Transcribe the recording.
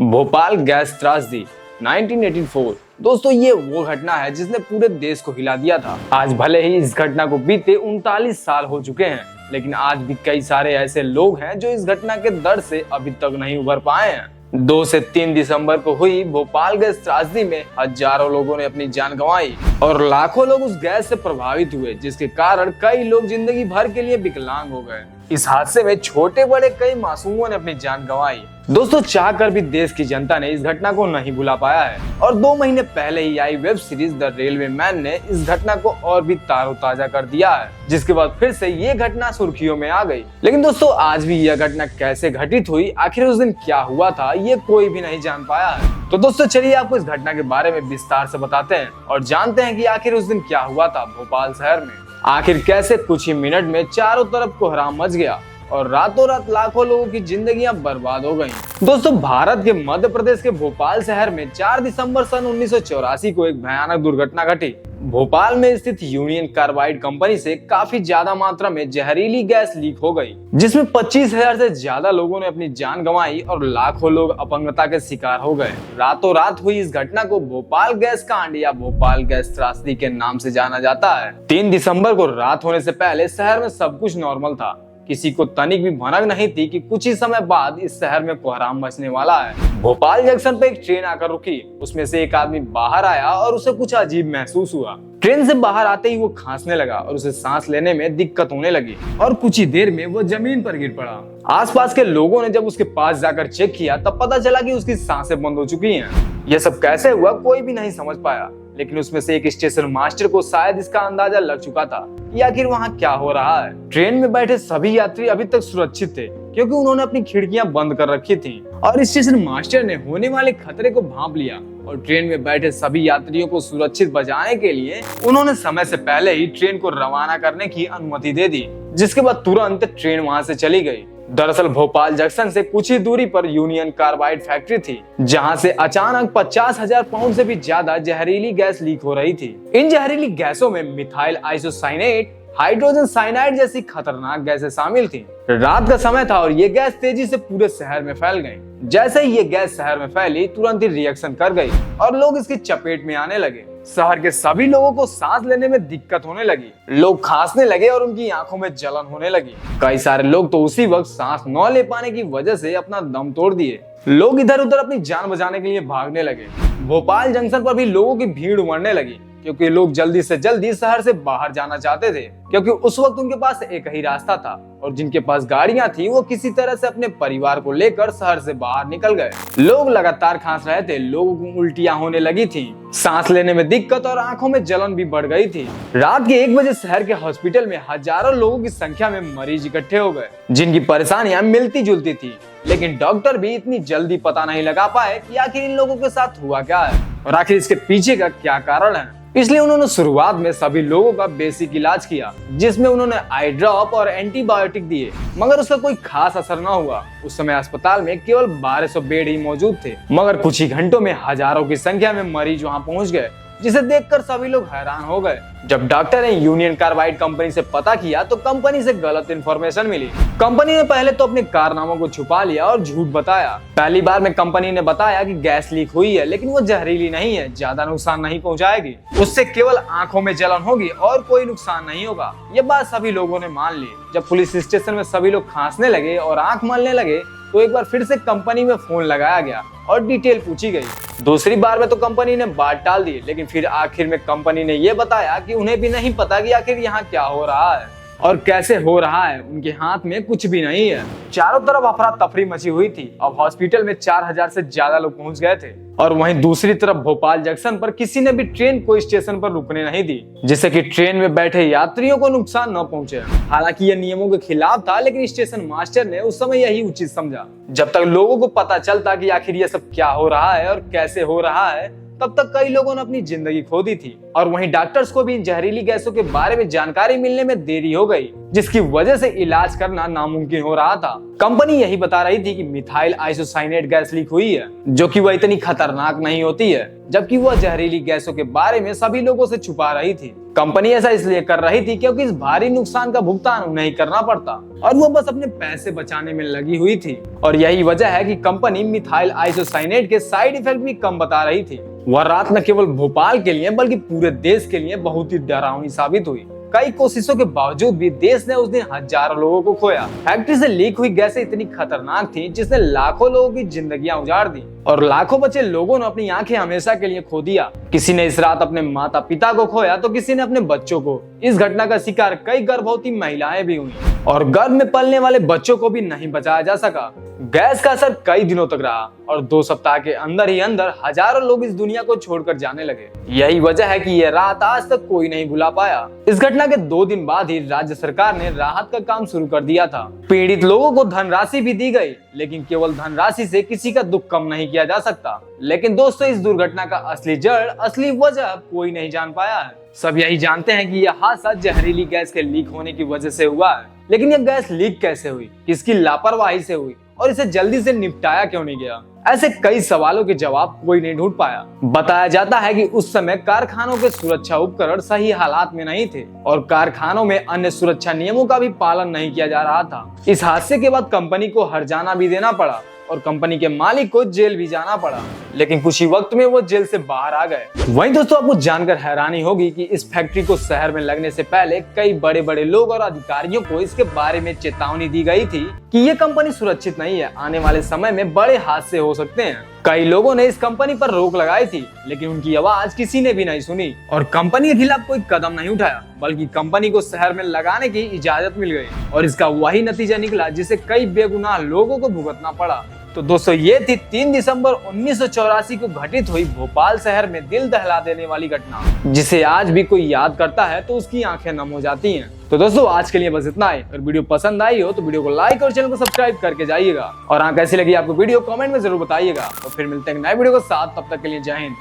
Bhopal gas त्रासदी 1984। दोस्तों ये वो घटना है जिसने पूरे देश को हिला दिया था। आज भले ही इस घटना को बीते 39 साल हो चुके हैं, लेकिन आज भी कई सारे ऐसे लोग हैं जो इस घटना के दर्द से अभी तक नहीं उभर पाए हैं। 2 से 3 दिसंबर को हुई भोपाल गैस त्रासदी में हजारों लोगों ने अपनी जान गंवाई और लाखों लोग उस गैस से प्रभावित हुए, जिसके कारण कई लोग जिंदगी भर के लिए विकलांग हो गए। इस हादसे में छोटे बड़े कई मासूमों ने अपनी जान गंवाई। दोस्तों चाहकर भी देश की जनता ने इस घटना को नहीं भुला पाया है और 2 महीने पहले ही आई web series the railway men ने इस घटना को और भी ताजा कर दिया है, जिसके बाद फिर से ये घटना सुर्खियों में आ गई। लेकिन दोस्तों आज भी यह घटना कैसे घटित हुई, आखिर उस दिन क्या हुआ था, ये कोई भी नहीं जान पाया है। तो दोस्तों चलिए आपको इस घटना के बारे में विस्तार से बताते हैं और जानते हैं कि आखिर उस दिन क्या हुआ था भोपाल शहर में। आखिर कैसे कुछ ही मिनट में चारों तरफ कोहराम मच गया और रातों रात लाखों लोगों की जिंदगियां बर्बाद हो गईं। दोस्तों भारत के मध्य प्रदेश के भोपाल शहर में 4 दिसंबर सन 1984 को एक भयानक दुर्घटना घटी। भोपाल में स्थित यूनियन कार्बाइड कंपनी से काफी ज्यादा मात्रा में जहरीली गैस लीक हो गई, जिसमें 25,000 से ज्यादा लोगों ने अपनी जान गंवाई और लाखों लोग अपंगता के शिकार हो गए। रातों रात हुई इस घटना को भोपाल गैस कांड या भोपाल गैस त्रासदी के नाम से जाना जाता है। 3 दिसंबर को रात होने से पहले शहर में सब कुछ नॉर्मल था। किसी को तनिक भी भनक नहीं थी कि कुछ ही समय बाद इस शहर में कोहराम मचने वाला है। भोपाल जंक्शन पे एक ट्रेन आकर रुकी, उसमें से एक आदमी बाहर आया और उसे कुछ अजीब महसूस हुआ। ट्रेन से बाहर आते ही वो खांसने लगा और उसे सांस लेने में दिक्कत होने लगी और कुछ ही देर में वो जमीन पर गिर पड़ा। आसपास के लोगों ने जब उसके पास जाकर चेक किया तब पता चला कि उसकी सांसें बंद हो चुकी हैं। यह सब कैसे हुआ कोई भी नहीं समझ पाया, लेकिन उसमें से एक स्टेशन मास्टर को शायद इसका अंदाजा लग चुका था कि आखिर वहाँ क्या हो रहा है। ट्रेन में बैठे सभी यात्री अभी तक सुरक्षित थे क्योंकि उन्होंने अपनी खिड़कियां बंद कर रखी थी और स्टेशन मास्टर ने होने वाले खतरे को भांप लिया और ट्रेन में बैठे सभी यात्रियों को सुरक्षित बचाने के लिए उन्होंने समय से पहले ही ट्रेन को रवाना करने की अनुमति दे दी, जिसके बाद तुरंत ट्रेन वहां से चली गई। दरअसल भोपाल जंक्शन से कुछ ही दूरी पर यूनियन कार्बाइड फैक्ट्री थी, जहां से अचानक 50,000 पाउंड से भी ज्यादा जहरीली गैस लीक हो रही थी। इन जहरीली गैसों में मिथाइल आइसोसाइनेट, हाइड्रोजन साइनाइड जैसी खतरनाक गैसें शामिल थीं। रात का समय था और ये गैस तेजी से पूरे शहर में फैल गई। जैसे ही ये गैस शहर में फैली तुरंत ही रिएक्शन कर गई और लोग इसकी चपेट में आने लगे। शहर के सभी लोगों को सांस लेने में दिक्कत होने लगी, लोग खांसने लगे और उनकी आंखों में जलन होने लगी। कई सारे लोग तो उसी वक्त सांस न ले पाने की वजह से अपना दम तोड़ दिए। लोग इधर उधर अपनी जान बचाने के लिए भागने लगे। भोपाल जंक्शन पर भी लोगों की भीड़ उमड़ने लगी क्योंकि लोग जल्दी से जल्दी शहर से बाहर जाना चाहते थे, क्योंकि उस वक्त उनके पास एक ही रास्ता था और जिनके पास गाड़ियां थी वो किसी तरह से अपने परिवार को लेकर शहर से बाहर निकल गए। लोग लगातार खांस रहे थे, लोगों को उल्टियां होने लगी थी, सांस लेने में दिक्कत और आंखों में जलन भी बढ़ गई थी। रात के 1 बजे शहर के हॉस्पिटल में हजारों लोगों की संख्या में मरीज इकट्ठे हो गए, जिनकी परेशानियां मिलती जुलती थी, लेकिन डॉक्टर भी इतनी जल्दी पता नहीं लगा पाए कि आखिर इन लोगों के साथ हुआ क्या है और आखिर इसके पीछे का क्या कारण है। इसलिए उन्होंने शुरुआत में सभी लोगों का बेसिक इलाज किया, जिसमें उन्होंने आई ड्रॉप और एंटीबायोटिक दिए, मगर उसका कोई खास असर न हुआ। उस समय अस्पताल में केवल 1200 बेड ही मौजूद थे, मगर कुछ ही घंटों में हजारों की संख्या में मरीज वहां पहुंच गए, जिसे देखकर सभी लोग हैरान हो गए। जब डॉक्टर ने यूनियन कार्बाइड कंपनी से पता किया तो कंपनी से गलत इन्फॉर्मेशन मिली। कंपनी ने पहले तो अपने कारनामों को छुपा लिया और झूठ बताया। पहली बार में कंपनी ने बताया कि गैस लीक हुई है, लेकिन वो जहरीली नहीं है, ज्यादा नुकसान नहीं पहुंचाएगी, उससे केवल आंखों में जलन होगी और कोई नुकसान नहीं होगा। ये बात सभी लोगों ने मान ली। जब पुलिस स्टेशन में सभी लोग खांसने लगे और आंख मलने लगे तो एक बार फिर से कंपनी में फोन लगाया गया और डिटेल पूछी गई। दूसरी बार में तो कंपनी ने बात टाल दी, लेकिन फिर आखिर में कंपनी ने यह बताया कि उन्हें भी नहीं पता कि आखिर यहाँ क्या हो रहा है और कैसे हो रहा है, उनके हाथ में कुछ भी नहीं है। चारों तरफ अफरा तफरी मची हुई थी। अब हॉस्पिटल में 4000 से ज्यादा लोग पहुंच गए थे और वहीं दूसरी तरफ भोपाल जंक्शन पर किसी ने भी ट्रेन को स्टेशन पर रुकने नहीं दी, जिससे कि ट्रेन में बैठे यात्रियों को नुकसान न पहुंचे। हालांकि यह नियमों के खिलाफ था, लेकिन स्टेशन मास्टर ने उस समय यही उचित समझा। जब तक लोगों को पता चलता कि आखिर यह सब क्या हो रहा है और कैसे हो रहा है, तब तक कई लोगों ने अपनी जिंदगी खो दी थी और वहीं डॉक्टर्स को भी इन जहरीली गैसों के बारे में जानकारी मिलने में देरी हो गई, जिसकी वजह से इलाज करना नामुमकिन हो रहा था। कंपनी यही बता रही थी कि मिथाइल आइसोसाइनेट गैस लीक हुई है, जो कि वह इतनी खतरनाक नहीं होती है, जबकि वह जहरीली गैसों के बारे में सभी लोगों से छुपा रही थी। कंपनी ऐसा इसलिए कर रही थी क्योंकि इस भारी नुकसान का भुगतान उन्हें ही करना पड़ता और वो बस अपने पैसे बचाने में लगी हुई थी। और यही वजह है कि कंपनी मिथाइल आइसोसाइनेट के साइड इफेक्ट भी कम बता रही थी। वह रात न केवल भोपाल के लिए बल्कि पूरे देश के लिए बहुत ही डरावनी साबित हुई। कई कोशिशों के बावजूद भी देश ने उस दिन हजारों लोगों को खोया। फैक्ट्री से लीक हुई गैसें इतनी खतरनाक थी जिसने लाखों लोगों की जिंदगियां उजाड़ दी और लाखों बच्चे लोगों ने अपनी आंखें हमेशा के लिए खो दिया। किसी ने इस रात अपने माता पिता को खोया तो किसी ने अपने बच्चों को। इस घटना का शिकार कई गर्भवती महिलाएं भी हुई और गर्भ में पलने वाले बच्चों को भी नहीं बचाया जा सका। गैस का असर कई दिनों तक रहा और 2 सप्ताह के अंदर ही अंदर हजारों लोग इस दुनिया को छोड़कर जाने लगे। यही वजह है कि यह रात आज तक कोई नहीं भुला पाया। इस घटना के 2 दिन बाद ही राज्य सरकार ने राहत का काम शुरू कर दिया था। पीड़ित लोगों को धनराशि भी दी गई, लेकिन केवल धनराशि से किसी का दुख कम नहीं किया जा सकता। लेकिन दोस्तों, इस दुर्घटना का असली जड़, असली वजह कोई नहीं जान पाया है। सब यही जानते हैं कि यह हादसा जहरीली गैस के लीक होने की वजह से हुआ है, लेकिन यह गैस लीक कैसे हुई, किसकी लापरवाही से हुई और इसे जल्दी से निपटाया क्यों नहीं गया, ऐसे कई सवालों के जवाब कोई नहीं ढूंढ पाया। बताया जाता है कि उस समय कारखानों के सुरक्षा उपकरण सही हालात में नहीं थे और कारखानों में अन्य सुरक्षा नियमों का भी पालन नहीं किया जा रहा था। इस हादसे के बाद कंपनी को हर्जाना भी देना पड़ा और कंपनी के मालिक को जेल भी जाना पड़ा, लेकिन कुछ ही वक्त में वो जेल से बाहर आ गए। वहीं दोस्तों, आपको जानकर हैरानी होगी कि इस फैक्ट्री को शहर में लगने से पहले कई बड़े बड़े लोग और अधिकारियों को इसके बारे में चेतावनी दी गई थी कि ये कंपनी सुरक्षित नहीं है, आने वाले समय में बड़े हादसे हो सकते हैं। कई लोगों ने इस कंपनी पर रोक लगाई थी, लेकिन उनकी आवाज किसी ने भी नहीं सुनी और कंपनी के खिलाफ कोई कदम नहीं उठाया, बल्कि कंपनी को शहर में लगाने की इजाजत मिल गई और इसका वही नतीजा निकला जिसे कई बेगुनाह लोगों को भुगतना पड़ा। तो दोस्तों, ये थी 3 दिसंबर 1984 को घटित हुई भोपाल शहर में दिल दहला देने वाली घटना, जिसे आज भी कोई याद करता है तो उसकी आंखें नम हो जाती हैं। तो दोस्तों, आज के लिए बस इतना ही। अगर वीडियो पसंद आई हो तो वीडियो को लाइक और चैनल को सब्सक्राइब करके जाइएगा और कैसी लगी आपको वीडियो कमेंट में जरूर बताइएगा। तो फिर मिलते हैं नए वीडियो के साथ, तब तक के लिए जय हिंद।